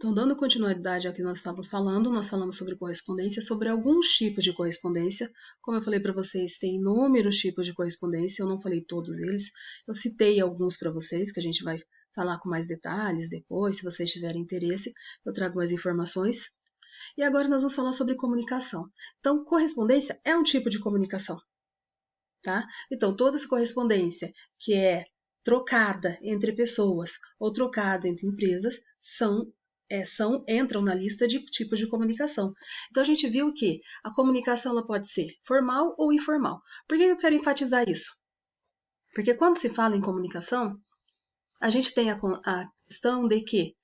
Então, dando continuidade ao que nós estávamos falando, nós falamos sobre correspondência, sobre alguns tipos de correspondência. Como eu falei para vocês, tem inúmeros tipos de correspondência, eu não falei todos eles, eu citei alguns para vocês, que a gente vai falar com mais detalhes depois, se vocês tiverem interesse, eu trago mais informações. E agora nós vamos falar sobre comunicação. Então, correspondência é um tipo de comunicação, tá? Então, toda essa correspondência que é trocada entre pessoas ou trocada entre empresas entram na lista de tipos de comunicação. Então, a gente viu que a comunicação ela pode ser formal ou informal. Por que eu quero enfatizar isso? Porque quando se fala em comunicação, a gente tem a questão de que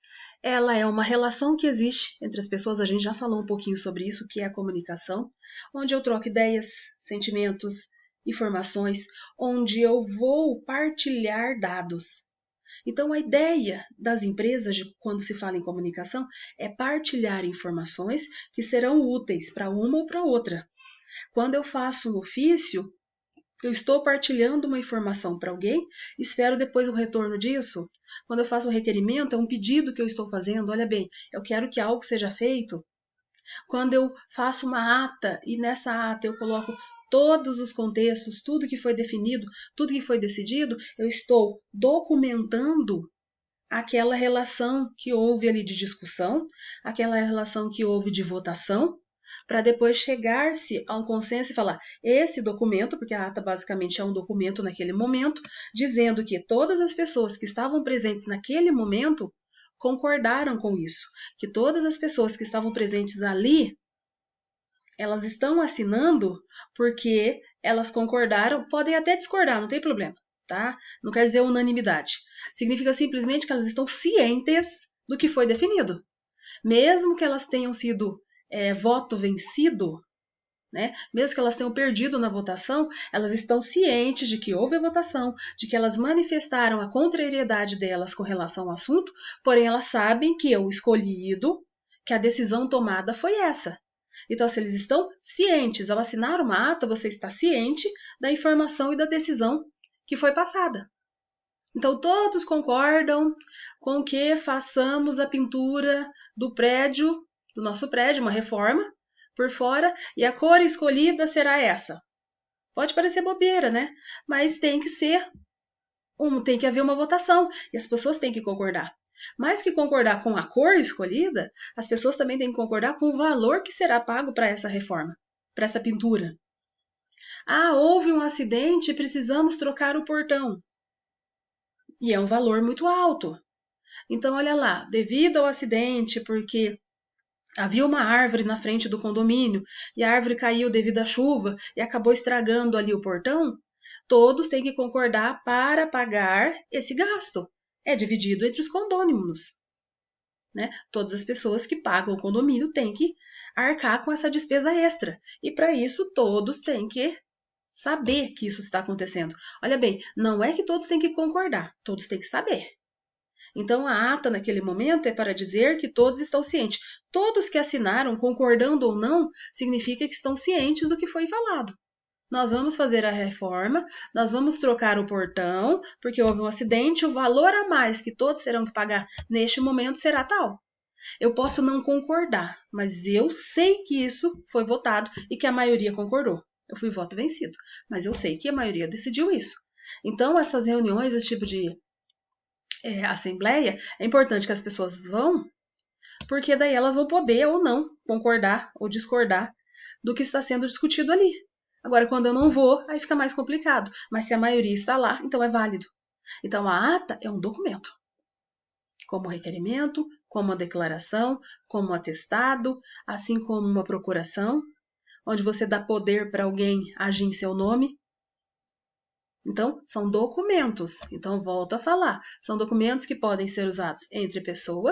ela é uma relação que existe entre as pessoas, a gente já falou um pouquinho sobre isso, que é a comunicação, onde eu troco ideias, sentimentos, informações, onde eu vou partilhar dados. Então, a ideia das empresas, quando se fala em comunicação, é partilhar informações que serão úteis para uma ou para outra. Quando eu faço um ofício, eu estou partilhando uma informação para alguém, espero depois o retorno disso. Quando eu faço um requerimento, é um pedido que eu estou fazendo, olha bem, eu quero que algo seja feito. Quando eu faço uma ata e nessa ata eu coloco todos os contextos, tudo que foi definido, tudo que foi decidido, eu estou documentando aquela relação que houve ali de discussão, aquela relação que houve de votação, para depois chegar-se a um consenso e falar esse documento, porque a ata basicamente é um documento naquele momento, dizendo que todas as pessoas que estavam presentes naquele momento concordaram com isso, que todas as pessoas que estavam presentes ali, elas estão assinando porque elas concordaram, podem até discordar, não tem problema, tá? Não quer dizer unanimidade. Significa simplesmente que elas estão cientes do que foi definido. Mesmo que elas tenham sido voto vencido, né? Mesmo que elas tenham perdido na votação, elas estão cientes de que houve a votação, de que elas manifestaram a contrariedade delas com relação ao assunto, porém elas sabem que o escolhido, que a decisão tomada foi essa. Então, se eles estão cientes, ao assinar uma ata, você está ciente da informação e da decisão que foi passada. Então, todos concordam com que façamos a pintura do prédio, do nosso prédio, uma reforma por fora, e a cor escolhida será essa. Pode parecer bobeira, né? Mas tem que haver uma votação e as pessoas têm que concordar. Mais que concordar com a cor escolhida, as pessoas também têm que concordar com o valor que será pago para essa reforma, para essa pintura. Ah, houve um acidente e precisamos trocar o portão. E é um valor muito alto. Então, olha lá, devido ao acidente, porque havia uma árvore na frente do condomínio e a árvore caiu devido à chuva e acabou estragando ali o portão, todos têm que concordar para pagar esse gasto. É dividido entre os condôminos, né? Todas as pessoas que pagam o condomínio têm que arcar com essa despesa extra. E para isso todos têm que saber que isso está acontecendo. Olha bem, não é que todos têm que concordar, todos têm que saber. Então, a ata naquele momento é para dizer que todos estão cientes. Todos que assinaram, concordando ou não, significa que estão cientes do que foi falado. Nós vamos fazer a reforma, nós vamos trocar o portão, porque houve um acidente, o valor a mais que todos terão que pagar neste momento será tal. Eu posso não concordar, mas eu sei que isso foi votado e que a maioria concordou. Eu fui voto vencido, mas eu sei que a maioria decidiu isso. Então, essas reuniões, esse tipo de assembleia, é importante que as pessoas vão, porque daí elas vão poder ou não concordar ou discordar do que está sendo discutido ali. Agora, quando eu não vou, aí fica mais complicado. Mas se a maioria está lá, então é válido. Então, a ata é um documento, como requerimento, como uma declaração, como um atestado, assim como uma procuração, onde você dá poder para alguém agir em seu nome. Então, são documentos. Então, volto a falar. São documentos que podem ser usados entre pessoa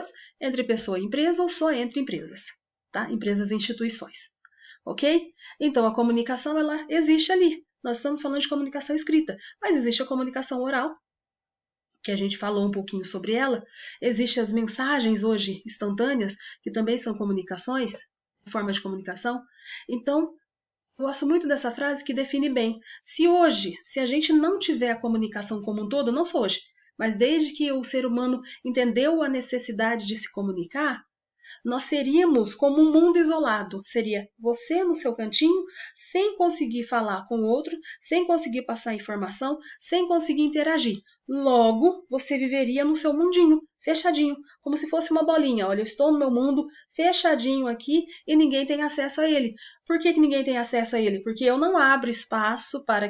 e empresa ou só entre empresas, tá? Empresas e instituições. Ok? Então, a comunicação, ela existe ali. Nós estamos falando de comunicação escrita, mas existe a comunicação oral, que a gente falou um pouquinho sobre ela. Existem as mensagens hoje instantâneas, que também são comunicações, formas de comunicação. Então, eu gosto muito dessa frase que define bem. Se a gente não tiver a comunicação como um todo, não só hoje, mas desde que o ser humano entendeu a necessidade de se comunicar, Nós seríamos como um mundo isolado. Seria você no seu cantinho, sem conseguir falar com o outro, sem conseguir passar informação, sem conseguir interagir. Logo, você viveria no seu mundinho, fechadinho, como se fosse uma bolinha. Olha, eu estou no meu mundo fechadinho aqui e ninguém tem acesso a ele. Por que ninguém tem acesso a ele? Porque eu não abro espaço para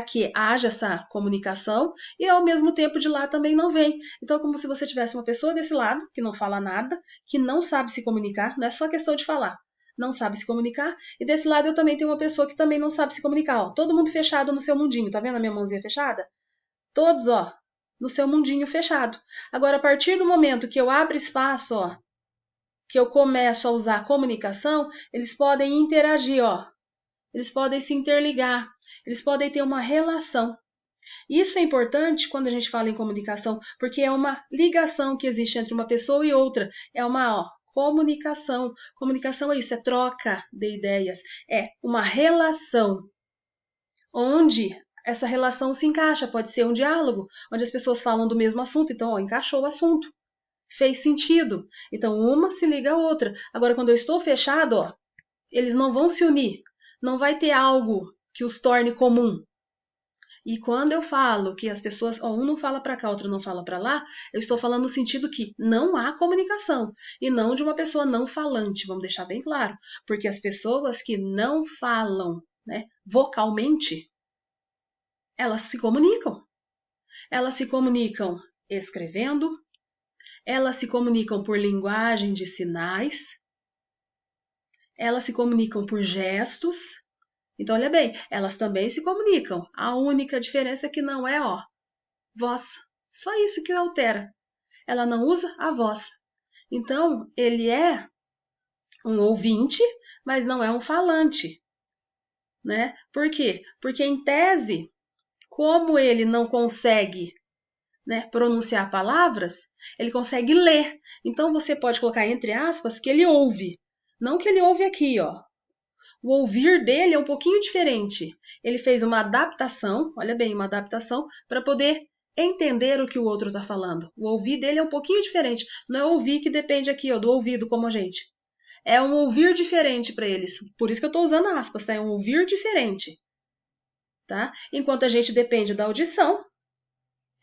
que haja essa comunicação e ao mesmo tempo de lá também não vem. Então, como se você tivesse uma pessoa desse lado que não fala nada, que não sabe se comunicar, não é só questão de falar, não sabe se comunicar, e desse lado eu também tenho uma pessoa que também não sabe se comunicar. Ó, todo mundo fechado no seu mundinho, tá vendo a minha mãozinha fechada? Todos, ó, no seu mundinho fechado. Agora, a partir do momento que eu abro espaço, ó, que eu começo a usar a comunicação, eles podem interagir, ó. Eles podem se interligar, eles podem ter uma relação. Isso é importante quando a gente fala em comunicação, porque é uma ligação que existe entre uma pessoa e outra. É uma comunicação. Comunicação é isso, é troca de ideias. É uma relação onde essa relação se encaixa. Pode ser um diálogo, onde as pessoas falam do mesmo assunto. Então, encaixou o assunto. Fez sentido. Então, uma se liga à outra. Agora, quando eu estou fechado, ó, eles não vão se unir. Não vai ter algo que os torne comum. E quando eu falo que as pessoas, um não fala para cá, outro não fala para lá, eu estou falando no sentido que não há comunicação e não de uma pessoa não falante, vamos deixar bem claro, porque as pessoas que não falam, né, vocalmente, elas se comunicam. Elas se comunicam escrevendo, elas se comunicam por linguagem de sinais, elas se comunicam por gestos. Então, olha bem, elas também se comunicam. A única diferença é que não é, voz. Só isso que altera. Ela não usa a voz. Então, ele é um ouvinte, mas não é um falante. Né? Por quê? Porque, em tese, como ele não consegue, né, pronunciar palavras, ele consegue ler. Então, você pode colocar entre aspas que ele ouve. Não que ele ouve aqui, O ouvir dele é um pouquinho diferente. Ele fez uma adaptação, olha bem, uma adaptação para poder entender o que o outro está falando. O ouvir dele é um pouquinho diferente. Não é ouvir que depende aqui do ouvido como a gente. É um ouvir diferente para eles. Por isso que eu estou usando aspas, tá? É um ouvir diferente. Tá? Enquanto a gente depende da audição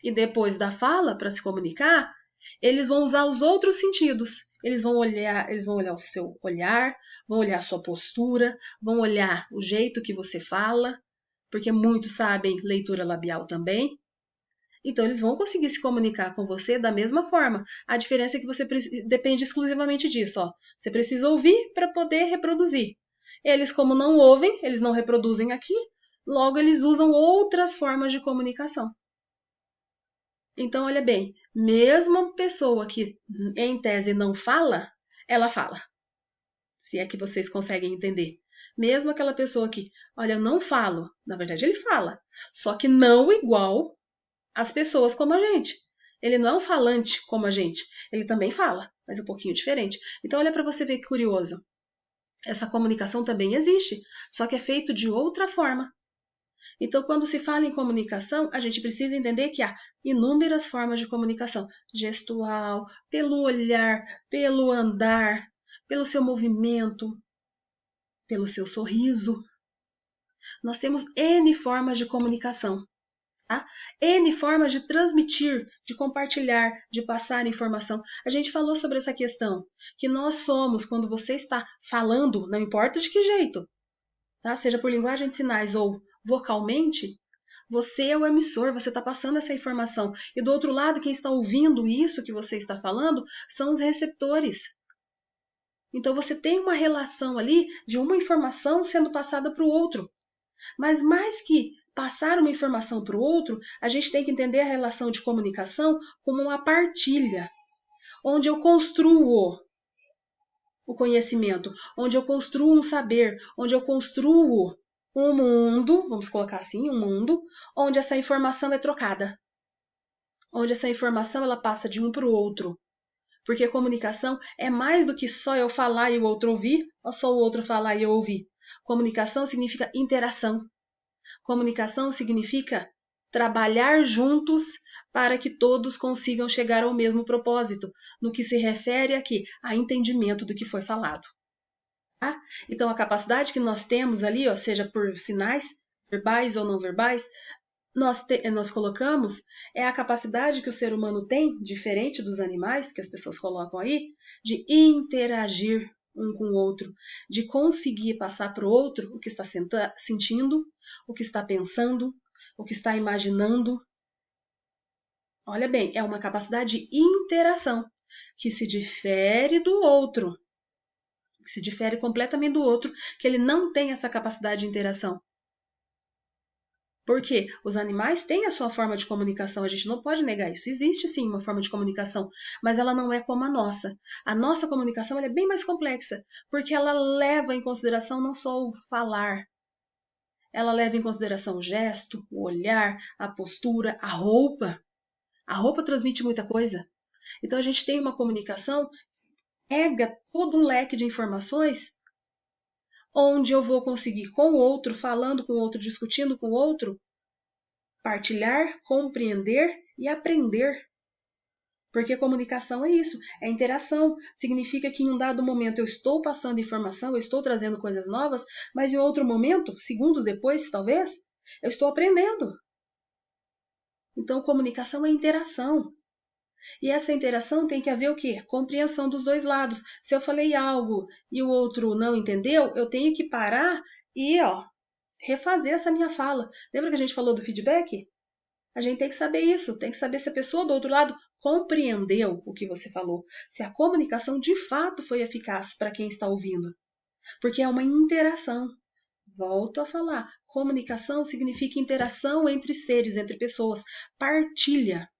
e depois da fala para se comunicar, eles vão usar os outros sentidos. Eles vão olhar o seu olhar, vão olhar a sua postura, vão olhar o jeito que você fala, porque muitos sabem leitura labial também. Então, eles vão conseguir se comunicar com você da mesma forma. A diferença é que você depende exclusivamente disso. Você precisa ouvir para poder reproduzir. Eles, como não ouvem, eles não reproduzem aqui, logo eles usam outras formas de comunicação. Então, olha bem, mesmo a pessoa que, em tese, não fala, ela fala. Se é que vocês conseguem entender. Mesmo aquela pessoa que, olha, eu não falo. Na verdade, ele fala. Só que não igual às pessoas como a gente. Ele não é um falante como a gente. Ele também fala, mas um pouquinho diferente. Então, olha para você ver que curioso. Essa comunicação também existe, só que é feito de outra forma. Então, quando se fala em comunicação, a gente precisa entender que há inúmeras formas de comunicação. Gestual, pelo olhar, pelo andar, pelo seu movimento, pelo seu sorriso. Nós temos N formas de comunicação. Tá? N formas de transmitir, de compartilhar, de passar informação. A gente falou sobre essa questão, que nós somos, quando você está falando, não importa de que jeito, tá? Seja por linguagem de sinais ou vocalmente, você é o emissor, você está passando essa informação. E do outro lado, quem está ouvindo isso que você está falando são os receptores. Então você tem uma relação ali de uma informação sendo passada para o outro. Mas mais que passar uma informação para o outro, a gente tem que entender a relação de comunicação como uma partilha, onde eu construo o conhecimento, onde eu construo um saber, onde eu construo um mundo, vamos colocar assim, um mundo, onde essa informação é trocada. Onde essa informação ela passa de um para o outro. Porque comunicação é mais do que só eu falar e o outro ouvir, ou só o outro falar e eu ouvir. Comunicação significa interação. Comunicação significa trabalhar juntos para que todos consigam chegar ao mesmo propósito, no que se refere aqui a entendimento do que foi falado. Tá? Então, a capacidade que nós temos ali, ó, seja por sinais, verbais ou não verbais, nós colocamos é a capacidade que o ser humano tem, diferente dos animais, que as pessoas colocam aí, de interagir um com o outro, de conseguir passar para o outro o que está sentindo, o que está pensando, o que está imaginando. Olha bem, é uma capacidade de interação, que se difere do outro, que se difere completamente do outro, que ele não tem essa capacidade de interação. Porque os animais têm a sua forma de comunicação, a gente não pode negar isso. Existe sim uma forma de comunicação, mas ela não é como a nossa. A nossa comunicação é bem mais complexa, porque ela leva em consideração não só o falar, ela leva em consideração o gesto, o olhar, a postura, a roupa. A roupa transmite muita coisa. Então a gente tem uma comunicação que pega todo um leque de informações onde eu vou conseguir com o outro, falando com o outro, discutindo com o outro, partilhar, compreender e aprender. Porque comunicação é isso, é interação. Significa que em um dado momento eu estou passando informação, eu estou trazendo coisas novas, mas em outro momento, segundos depois talvez, eu estou aprendendo. Então comunicação é interação. E essa interação tem que haver o quê? Compreensão dos dois lados. Se eu falei algo e o outro não entendeu, eu tenho que parar e refazer essa minha fala. Lembra que a gente falou do feedback? A gente tem que saber isso, tem que saber se a pessoa do outro lado compreendeu o que você falou, se a comunicação de fato foi eficaz para quem está ouvindo. Porque é uma interação. Volto a falar, comunicação significa interação entre seres, entre pessoas, partilha.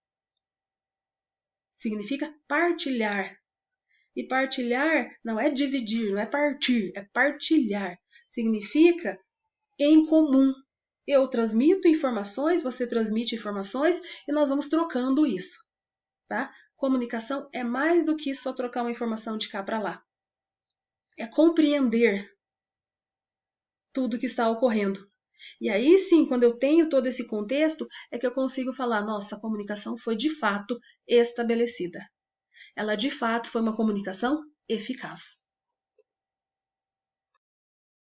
Significa partilhar. E partilhar não é dividir, não é partir, é partilhar. Significa em comum. Eu transmito informações, você transmite informações e nós vamos trocando isso, tá? Comunicação é mais do que só trocar uma informação de cá para lá. É compreender tudo que está ocorrendo. E aí sim, quando eu tenho todo esse contexto, é que eu consigo falar, nossa, a comunicação foi de fato estabelecida. Ela de fato foi uma comunicação eficaz.